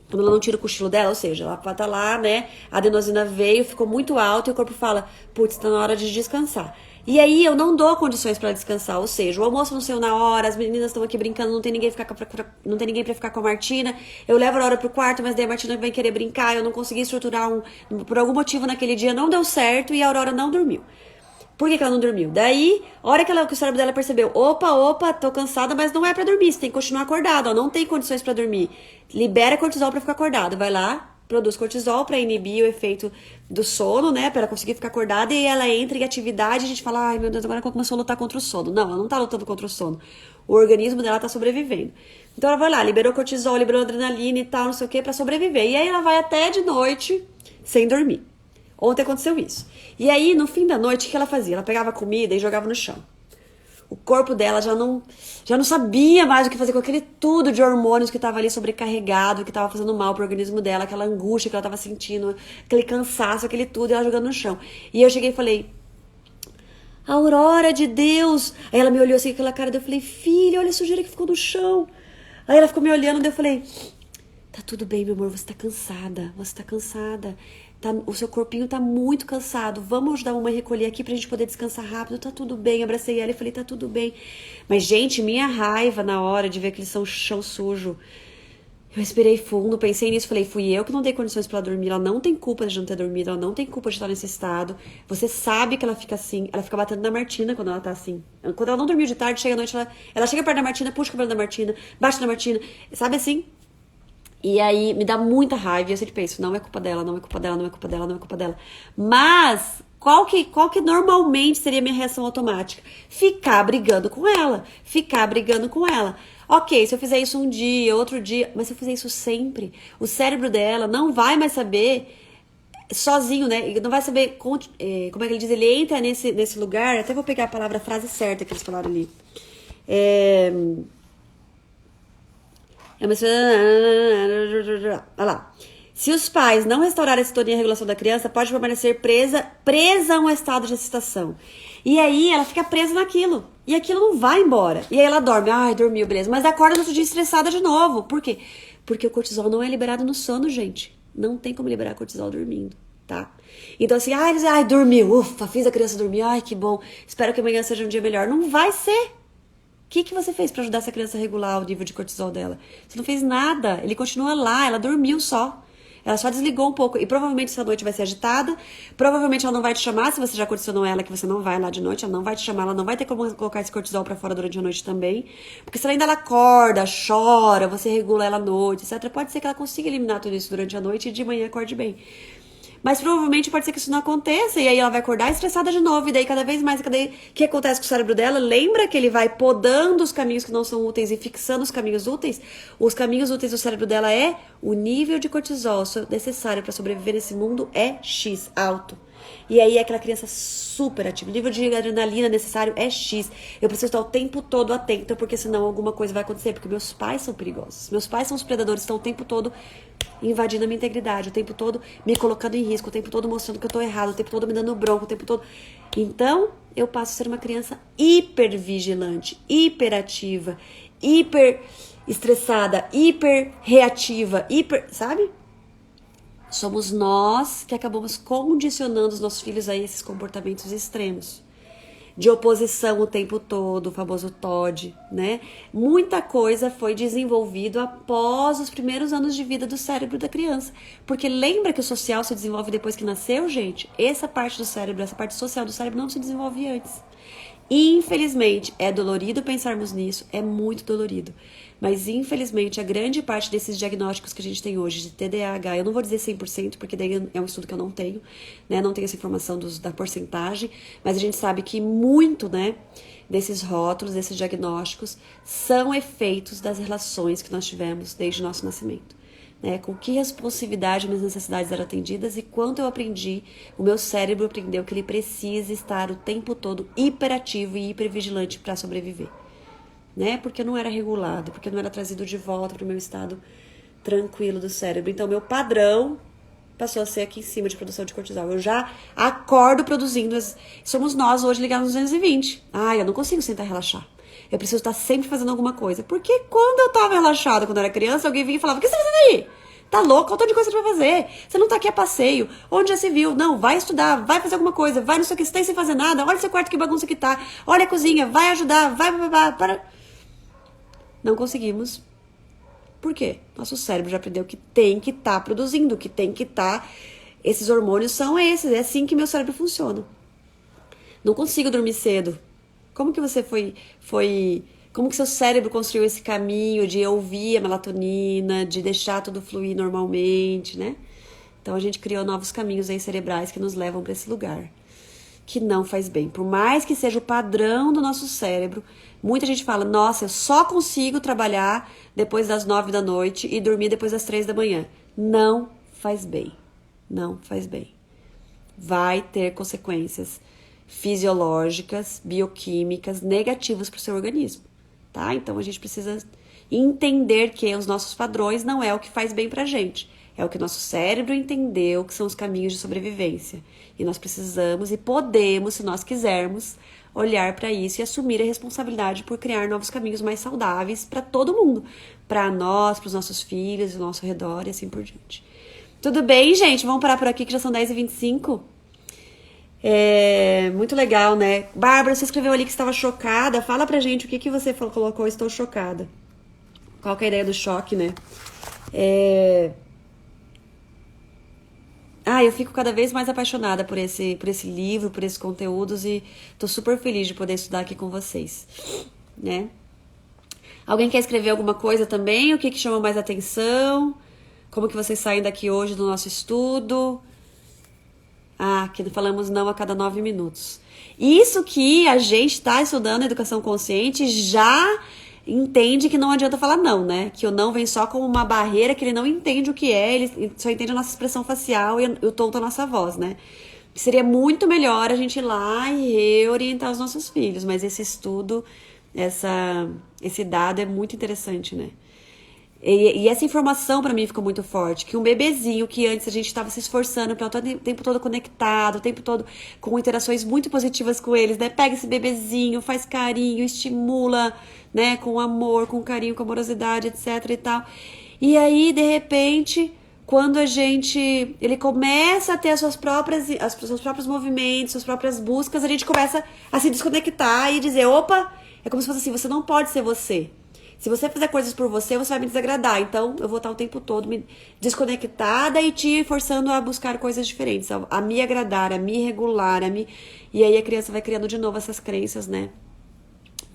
quando ela não tira o cochilo dela, ou seja, ela tá lá, né, a adenosina veio, ficou muito alta e o corpo fala, putz, tá na hora de descansar. E aí eu não dou condições para descansar, ou seja, o almoço não saiu na hora, as meninas estão aqui brincando, não tem ninguém para ficar com a Martina, eu levo a Aurora pro quarto, mas daí a Martina vai querer brincar, eu não consegui estruturar por algum motivo naquele dia, não deu certo e a Aurora não dormiu. Por que ela não dormiu? Daí, a hora que o cérebro dela percebeu, opa, tô cansada, mas não é pra dormir, você tem que continuar acordado, ó, não tem condições pra dormir. Libera cortisol pra ficar acordado, vai lá, produz cortisol pra inibir o efeito do sono, né, pra ela conseguir ficar acordada, e ela entra em atividade, e a gente fala, ai meu Deus, agora ela começou a lutar contra o sono. Não, ela não tá lutando contra o sono, o organismo dela tá sobrevivendo. Então ela vai lá, liberou cortisol, liberou adrenalina e tal, não sei o que, pra sobreviver. E aí ela vai até de noite sem dormir. Ontem aconteceu isso. E aí, no fim da noite, o que ela fazia? Ela pegava a comida e jogava no chão. O corpo dela já não sabia mais o que fazer com aquele tudo de hormônios que estava ali sobrecarregado, que estava fazendo mal pro organismo dela, aquela angústia que ela estava sentindo, aquele cansaço, aquele tudo, e ela jogando no chão. E eu cheguei e falei, Aurora de Deus! Aí ela me olhou assim com aquela cara, daí eu falei, filha, olha a sujeira que ficou no chão. Aí ela ficou me olhando, daí eu falei, tá tudo bem, meu amor, você tá cansada. O seu corpinho tá muito cansado. Vamos ajudar a mamãe a recolher aqui pra gente poder descansar rápido. Tá tudo bem. Abracei ela e falei, tá tudo bem. Mas, gente, minha raiva na hora de ver aquele chão sujo. Eu respirei fundo, pensei nisso, falei, fui eu que não dei condições pra ela dormir, ela não tem culpa de não ter dormido, ela não tem culpa de estar nesse estado. Você sabe que ela fica assim, ela fica batendo na Martina quando ela tá assim. Quando ela não dormiu de tarde, chega à noite, ela chega perto da Martina, puxa o cabelo da Martina, bate na Martina, sabe assim? E aí me dá muita raiva, e eu sempre penso, não é culpa dela, não é culpa dela, não é culpa dela, não é culpa dela. Mas qual que normalmente seria a minha reação automática? Ficar brigando com ela, ficar brigando com ela. Ok, se eu fizer isso um dia, outro dia, mas se eu fizer isso sempre, o cérebro dela não vai mais saber sozinho, né? Ele não vai saber como é que ele diz, ele entra nesse lugar, até vou pegar a frase certa que eles falaram ali. Olha lá. Se os pais não restaurarem a sintonia e a regulação da criança, pode permanecer presa a um estado de excitação. E aí ela fica presa naquilo. E aquilo não vai embora. E aí ela dorme. Ai, dormiu, beleza. Mas acorda no outro dia estressada de novo. Por quê? Porque o cortisol não é liberado no sono, gente. Não tem como liberar cortisol dormindo, tá? Então assim, ai, dormiu. Ufa, fiz a criança dormir. Ai, que bom. Espero que amanhã seja um dia melhor. Não vai ser. O que você fez pra ajudar essa criança a regular o nível de cortisol dela? Você não fez nada. Ele continua lá, ela dormiu só. Ela só desligou um pouco. E provavelmente essa noite vai ser agitada. Provavelmente ela não vai te chamar se você já condicionou ela que você não vai lá de noite. Ela não vai te chamar, ela não vai ter como colocar esse cortisol pra fora durante a noite também. Porque se ela acorda, chora, você regula ela à noite, etc. Pode ser que ela consiga eliminar tudo isso durante a noite e de manhã acorde bem. Mas provavelmente pode ser que isso não aconteça. E aí ela vai acordar estressada de novo. E daí cada vez mais, o que acontece com o cérebro dela? Lembra que ele vai podando os caminhos que não são úteis e fixando os caminhos úteis? Os caminhos úteis do cérebro dela é o nível de cortisol necessário para sobreviver nesse mundo é X, alto. E aí aquela criança super ativa. O nível de adrenalina necessário é X. Eu preciso estar o tempo todo atenta, porque senão alguma coisa vai acontecer. Porque meus pais são perigosos. Meus pais são os predadores, estão o tempo todo invadindo a minha integridade, o tempo todo me colocando em risco, o tempo todo mostrando que eu tô errado, o tempo todo me dando bronca, o tempo todo. Então, eu passo a ser uma criança hiper vigilante, hiperativa, hiper estressada, hiper reativa, sabe? Somos nós que acabamos condicionando os nossos filhos a esses comportamentos extremos. De oposição o tempo todo, o famoso TOD, né? Muita coisa foi desenvolvido após os primeiros anos de vida do cérebro da criança. Porque lembra que o social se desenvolve depois que nasceu, gente? Essa parte do cérebro, essa parte social do cérebro não se desenvolve antes. Infelizmente, é dolorido pensarmos nisso, é muito dolorido. Mas, infelizmente, a grande parte desses diagnósticos que a gente tem hoje de TDAH, eu não vou dizer 100%, porque daí é um estudo que eu não tenho, né? Não tenho essa informação da porcentagem, mas a gente sabe que muito, né, desses rótulos, desses diagnósticos, são efeitos das relações que nós tivemos desde o nosso nascimento. Né? Com que responsividade minhas necessidades eram atendidas e quanto eu aprendi, o meu cérebro aprendeu que ele precisa estar o tempo todo hiperativo e hipervigilante para sobreviver. Né? Porque eu não era regulado, porque eu não era trazido de volta para o meu estado tranquilo do cérebro. Então, meu padrão passou a ser aqui em cima de produção de cortisol. Eu já acordo produzindo. Somos nós hoje ligados nos 220. Eu não consigo sentar e relaxar. Eu preciso estar sempre fazendo alguma coisa. Porque quando eu tava relaxada, quando eu era criança, alguém vinha e falava: o que você tá fazendo aí? Tá louco? Olha o tanto de coisa pra fazer. Você não tá aqui a passeio. Onde já se viu? Não, vai estudar, vai fazer alguma coisa, vai não sei o que, você tá sem fazer nada. Olha seu quarto, que bagunça que tá. Olha a cozinha, vai ajudar, vai. Não conseguimos. Por quê? Nosso cérebro já aprendeu que tem que estar produzindo, que tem que estar. Esses hormônios são esses, é assim que meu cérebro funciona. Não consigo dormir cedo. Como que você como que seu cérebro construiu esse caminho de ouvir a melatonina, de deixar tudo fluir normalmente, né? Então a gente criou novos caminhos aí cerebrais que nos levam para esse lugar. Que não faz bem. Por mais que seja o padrão do nosso cérebro, muita gente fala: nossa, eu só consigo trabalhar depois das 9 da noite e dormir depois das 3 da manhã. Não faz bem. Não faz bem. Vai ter consequências fisiológicas, bioquímicas negativas para o seu organismo, tá? Então a gente precisa entender que os nossos padrões não é o que faz bem pra gente. É o que o nosso cérebro entendeu que são os caminhos de sobrevivência. E nós precisamos e podemos, se nós quisermos, olhar para isso e assumir a responsabilidade por criar novos caminhos mais saudáveis para todo mundo. Para nós, para os nossos filhos, ao nosso redor e assim por diante. Tudo bem, gente? Vamos parar por aqui que já são 10h25. Muito legal, né? Bárbara, você escreveu ali que estava chocada. Fala pra gente o que você colocou, estou chocada. Qual que é a ideia do choque, né? Eu fico cada vez mais apaixonada por esse livro, por esses conteúdos e tô super feliz de poder estudar aqui com vocês, né? Alguém quer escrever alguma coisa também? O que chama mais atenção? Como que vocês saem daqui hoje do nosso estudo? Que falamos não a cada 9 minutos. Isso que a gente está estudando educação consciente já entende que não adianta falar não, né? Que o não vem só como uma barreira, que ele não entende o que é, ele só entende a nossa expressão facial e o tom da nossa voz, né? Seria muito melhor a gente ir lá e reorientar os nossos filhos, mas esse estudo, esse dado é muito interessante, né? E essa informação pra mim ficou muito forte, que um bebezinho que antes a gente estava se esforçando para estar o tempo todo conectado, o tempo todo com interações muito positivas com eles, né? Pega esse bebezinho, faz carinho, estimula, né? Com amor, com carinho, com amorosidade, etc e tal. E aí, de repente, quando ele começa a ter seus próprios movimentos, suas próprias buscas, a gente começa a se desconectar e dizer, opa, é como se fosse assim, você não pode ser você. Se você fizer coisas por você, você vai me desagradar. Então, eu vou estar o tempo todo me desconectada e te forçando a buscar coisas diferentes, a me agradar, a me regular, E aí a criança vai criando de novo essas crenças, né?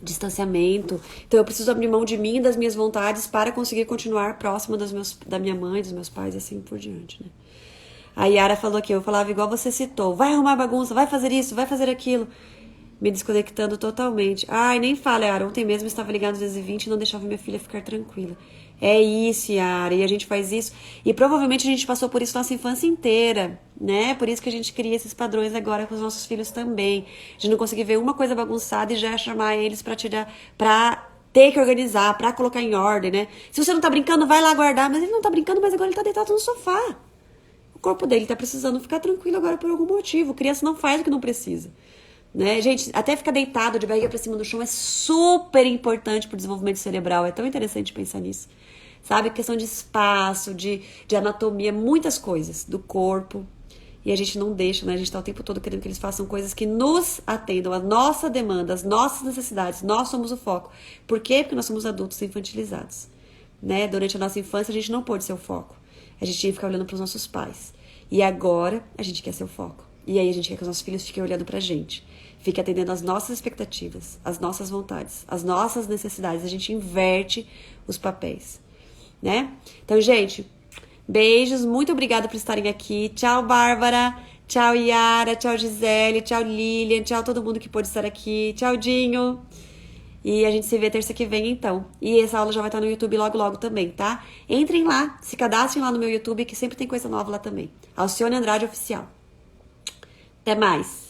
Distanciamento. Então, eu preciso abrir mão de mim e das minhas vontades para conseguir continuar próxima da minha mãe, dos meus pais e assim por diante, né? A Yara falou aqui, eu falava igual você citou. Vai arrumar bagunça, vai fazer isso, vai fazer aquilo. Me desconectando totalmente. Nem fala, Yara. Ontem mesmo eu estava ligado às 2h20 e não deixava minha filha ficar tranquila. É isso, Yara. E a gente faz isso. E provavelmente a gente passou por isso nossa infância inteira, né? Por isso que a gente cria esses padrões agora com os nossos filhos também. De não conseguir ver uma coisa bagunçada e já chamar eles pra ter que organizar, pra colocar em ordem, né? Se você não tá brincando, vai lá guardar. Mas ele não tá brincando, mas agora ele tá deitado no sofá. O corpo dele tá precisando ficar tranquilo agora por algum motivo. Criança não faz o que não precisa. Né? Gente, até ficar deitado de barriga pra cima do chão é super importante pro desenvolvimento cerebral. É tão interessante pensar nisso. Sabe? Questão de espaço, de anatomia, muitas coisas do corpo. E a gente não deixa, né? A gente tá o tempo todo querendo que eles façam coisas que nos atendam à nossa demanda, às nossas necessidades. Nós somos o foco. Por quê? Porque nós somos adultos infantilizados. Né? Durante a nossa infância, a gente não pôde ser o foco. A gente tinha que ficar olhando pros nossos pais. E agora, a gente quer ser o foco. E aí a gente quer que os nossos filhos fiquem olhando pra gente. Fique atendendo às nossas expectativas, às nossas vontades, às nossas necessidades. A gente inverte os papéis, né? Então, gente, beijos. Muito obrigada por estarem aqui. Tchau, Bárbara. Tchau, Yara. Tchau, Gisele. Tchau, Lilian. Tchau, todo mundo que pôde estar aqui. Tchau, Dinho. E a gente se vê terça que vem, então. E essa aula já vai estar no YouTube logo, logo também, tá? Entrem lá, se cadastrem lá no meu YouTube, que sempre tem coisa nova lá também. Alcione Andrade Oficial. Até mais.